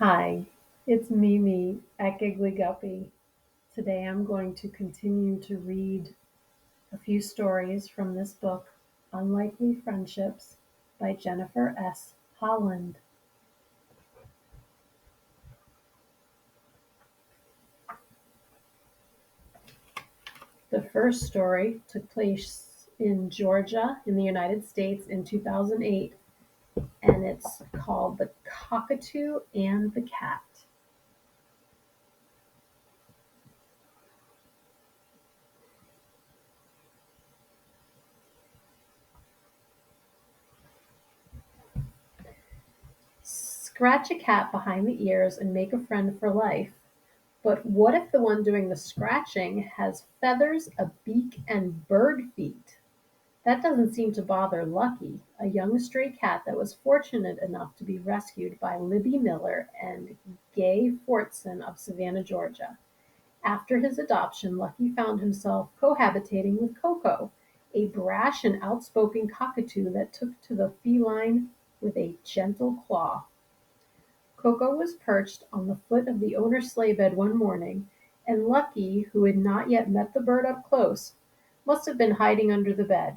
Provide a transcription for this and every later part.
Hi, it's Mimi at Giggly Guppy. Today I'm going to continue to read a few stories from this book, Unlikely Friendships by Jennifer S. Holland. The first story took place in Georgia in the United States in 2008, and it's called The Cockatoo and the Cat. Scratch a cat behind the ears and make a friend for life. But what if the one doing the scratching has feathers, a beak, and bird feet? That doesn't seem to bother Lucky, a young stray cat that was fortunate enough to be rescued by Libby Miller and Gay Fortson of Savannah, Georgia. After his adoption, Lucky found himself cohabitating with Coco, a brash and outspoken cockatoo that took to the feline with a gentle claw. Coco was perched on the foot of the owner's sleigh bed one morning, and Lucky, who had not yet met the bird up close, must have been hiding under the bed.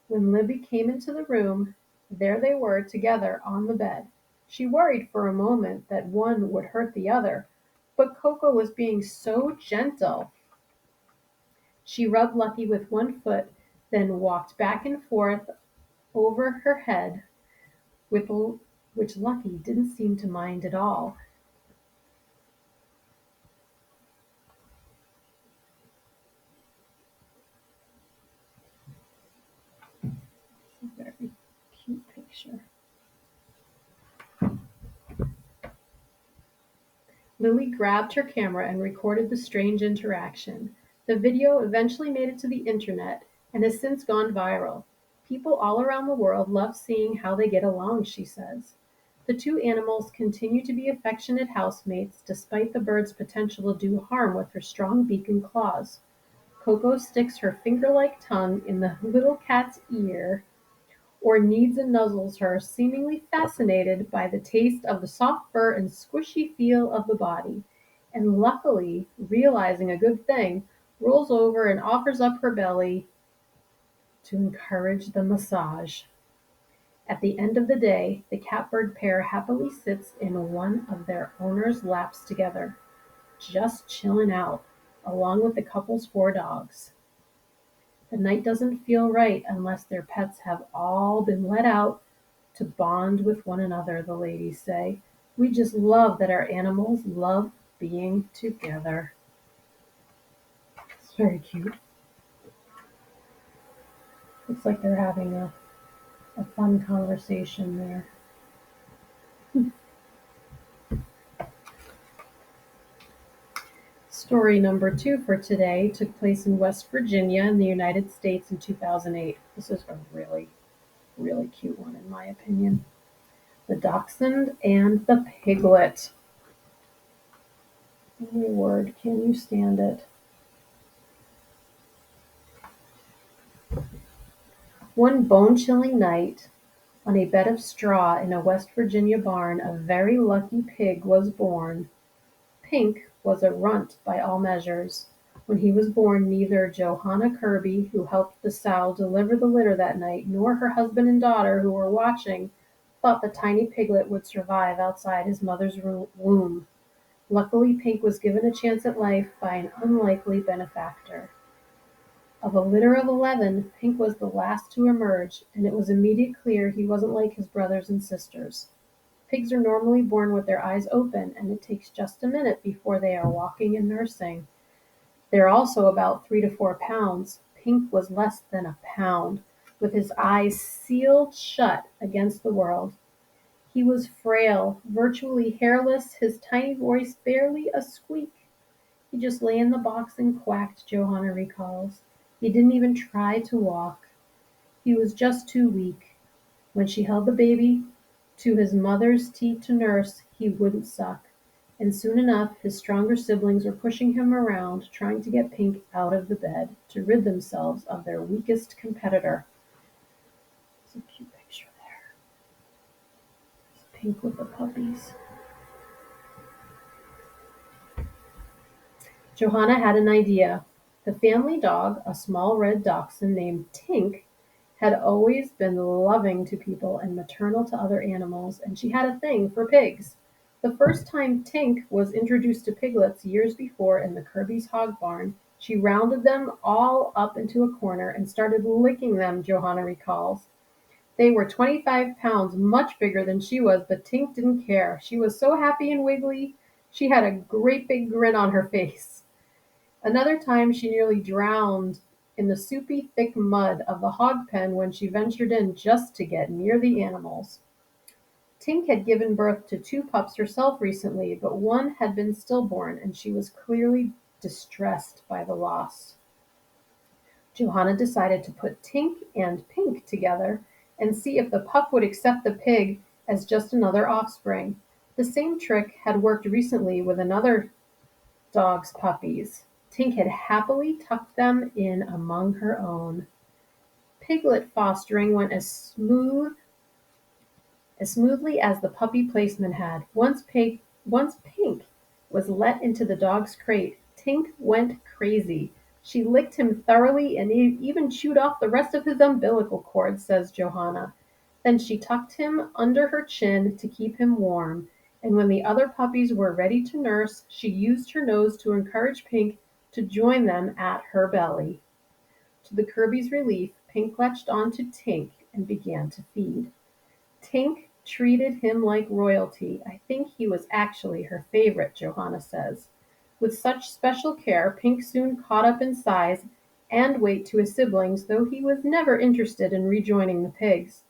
When Libby came into the room, there they were together on the bed. She worried for a moment that one would hurt the other, but Coco was being so gentle. She rubbed Lucky with one foot, then walked back and forth over her head, with which Lucky didn't seem to mind at all. It's a very cute picture. Lily grabbed her camera and recorded the strange interaction. The video eventually made it to the internet and has since gone viral. People all around the world love seeing how they get along, she says. The two animals continue to be affectionate housemates despite the bird's potential to do harm with her strong beak and claws. Coco sticks her finger-like tongue in the little cat's ear or kneads and nuzzles her, seemingly fascinated by the taste of the soft fur and squishy feel of the body, and luckily, realizing a good thing, rolls over and offers up her belly to encourage the massage. At the end of the day, the catbird pair happily sits in one of their owner's laps together, just chilling out, along with the couple's four dogs. The night doesn't feel right unless their pets have all been let out to bond with one another, the ladies say. We just love that our animals love being together. It's very cute. Looks like they're having a fun conversation there. Story number 2 for today took place in West Virginia in the United States in 2008. This is a really, really cute one in my opinion. The dachshund and the piglet. Oh my word, can you stand it? One bone-chilling night, on a bed of straw in a West Virginia barn, a very lucky pig was born. Pink was a runt by all measures. When he was born, neither Johanna Kirby, who helped the sow deliver the litter that night, nor her husband and daughter, who were watching, thought the tiny piglet would survive outside his mother's womb. Luckily, Pink was given a chance at life by an unlikely benefactor. Of a litter of 11, Pink was the last to emerge, and it was immediately clear he wasn't like his brothers and sisters. Pigs are normally born with their eyes open, and it takes just a minute before they are walking and nursing. They're also about 3 to 4 pounds. Pink was less than a pound, with his eyes sealed shut against the world. He was frail, virtually hairless, his tiny voice barely a squeak. He just lay in the box and quacked, Johanna recalls. He didn't even try to walk. He was just too weak. When she held the baby to his mother's teat to nurse, he wouldn't suck. And soon enough, his stronger siblings were pushing him around, trying to get Pink out of the bed to rid themselves of their weakest competitor. It's a cute picture there. It's Pink with the puppies. Johanna had an idea. The family dog, a small red dachshund named Tink, had always been loving to people and maternal to other animals, and she had a thing for pigs. The first time Tink was introduced to piglets years before in the Kirby's hog barn, she rounded them all up into a corner and started licking them, Johanna recalls. They were 25 pounds, much bigger than she was, but Tink didn't care. She was so happy and wiggly. She had a great big grin on her face. Another time she nearly drowned in the soupy, thick mud of the hog pen when she ventured in just to get near the animals. Tink had given birth to two pups herself recently, but one had been stillborn, and she was clearly distressed by the loss. Johanna decided to put Tink and Pink together and see if the pup would accept the pig as just another offspring. The same trick had worked recently with another dog's puppies. Tink had happily tucked them in among her own. Piglet fostering went as smoothly as the puppy placement had. Once Pink was let into the dog's crate, Tink went crazy. She licked him thoroughly and even chewed off the rest of his umbilical cord, says Johanna. Then she tucked him under her chin to keep him warm, and when the other puppies were ready to nurse, she used her nose to encourage Pink to join them at her belly. To the Kirby's relief, Pink latched onto Tink and began to feed. Tink treated him like royalty. I think he was actually her favorite, Johanna says. With such special care, Pink soon caught up in size and weight to his siblings, though he was never interested in rejoining the pigs.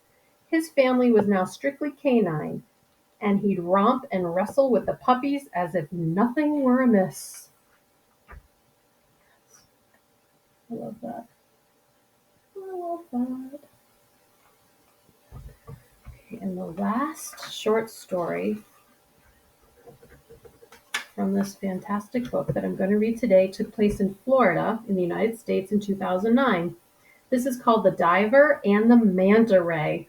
His family was now strictly canine, and he'd romp and wrestle with the puppies as if nothing were amiss. I love that. I love that. Okay, and the last short story from this fantastic book that I'm going to read today took place in Florida in the United States in 2009. This is called The Diver and the Manta Ray.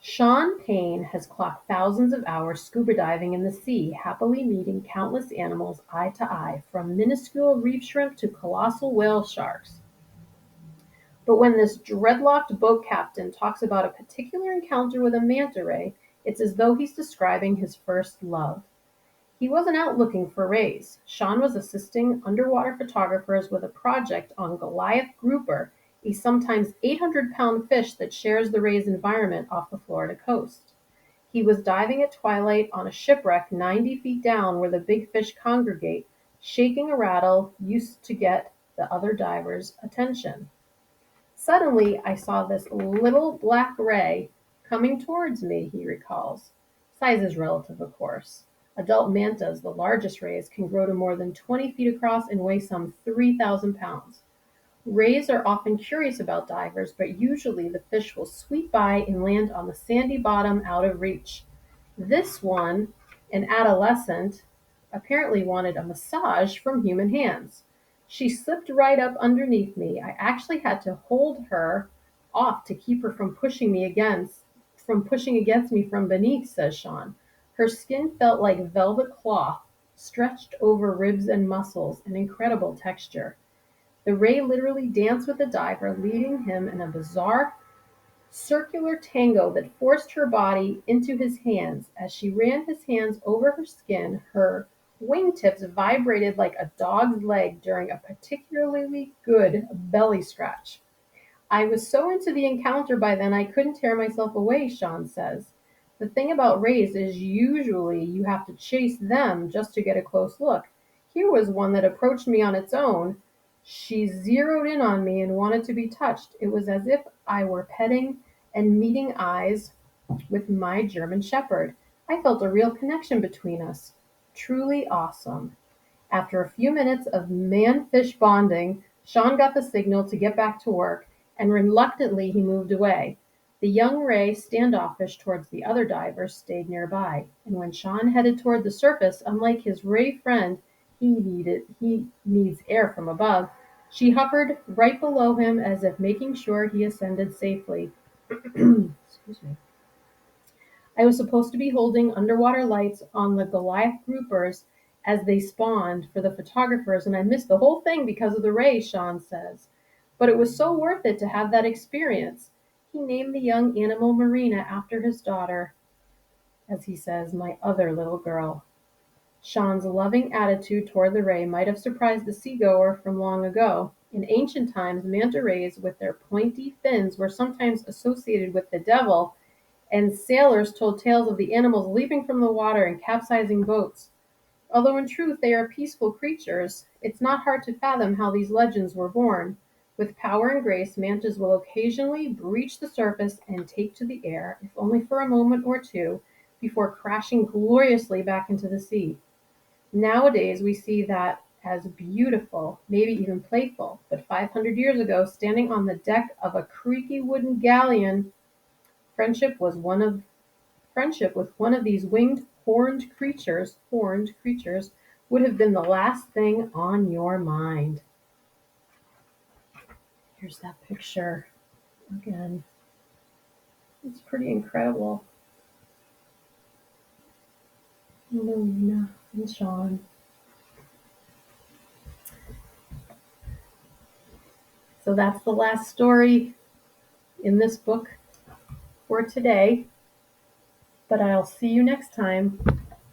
Sean Payne has clocked thousands of hours scuba diving in the sea, happily meeting countless animals eye to eye, from minuscule reef shrimp to colossal whale sharks. But when this dreadlocked boat captain talks about a particular encounter with a manta ray, it's as though he's describing his first love. He wasn't out looking for rays. Sean was assisting underwater photographers with a project on Goliath grouper, a sometimes 800-pound fish that shares the ray's environment off the Florida coast. He was diving at twilight on a shipwreck 90 feet down where the big fish congregate, shaking a rattle used to get the other divers' attention. Suddenly, I saw this little black ray coming towards me, he recalls. Size is relative, of course. Adult mantas, the largest rays, can grow to more than 20 feet across and weigh some 3,000 pounds. Rays are often curious about divers, but usually the fish will sweep by and land on the sandy bottom out of reach. This one, an adolescent, apparently wanted a massage from human hands. She slipped right up underneath me. I actually had to hold her off to keep her from pushing against me from beneath, says Sean. Her skin felt like velvet cloth, stretched over ribs and muscles, an incredible texture. The ray literally danced with the diver, leading him in a bizarre circular tango that forced her body into his hands. As she ran his hands over her skin, her wingtips vibrated like a dog's leg during a particularly good belly scratch. I was so into the encounter by then I couldn't tear myself away, Sean says. The thing about rays is usually you have to chase them just to get a close look. Here was one that approached me on its own. She zeroed in on me and wanted to be touched. It was as if I were petting and meeting eyes with my German Shepherd. I felt a real connection between us. Truly awesome. After a few minutes of man-fish bonding, Sean got the signal to get back to work, and reluctantly he moved away. The young ray, standoffish towards the other divers, stayed nearby, and when Sean headed toward the surface, unlike his ray friend, he needs air from above, she hovered right below him as if making sure he ascended safely. Excuse I was supposed to be holding underwater lights on the Goliath groupers as they spawned for the photographers, and I missed the whole thing because of the rays, Sean says. But it was so worth it to have that experience. He named the young animal Marina after his daughter, as he says, my other little girl. Sean's loving attitude toward the ray might have surprised the seagoer from long ago. In ancient times, manta rays with their pointy fins were sometimes associated with the devil, and sailors told tales of the animals leaping from the water and capsizing boats. Although in truth they are peaceful creatures, it's not hard to fathom how these legends were born. With power and grace, mantas will occasionally breach the surface and take to the air, if only for a moment or two, before crashing gloriously back into the sea. Nowadays we see that as beautiful, maybe even playful, but 500 years ago, standing on the deck of a creaky wooden galleon, friendship was one of friendship with one of these winged horned creatures would have been the last thing on your mind. Here's that picture again. It's pretty incredible. Luna and Sean. So that's the last story in this book for today. But I'll see you next time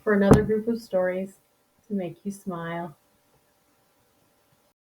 for another group of stories to make you smile.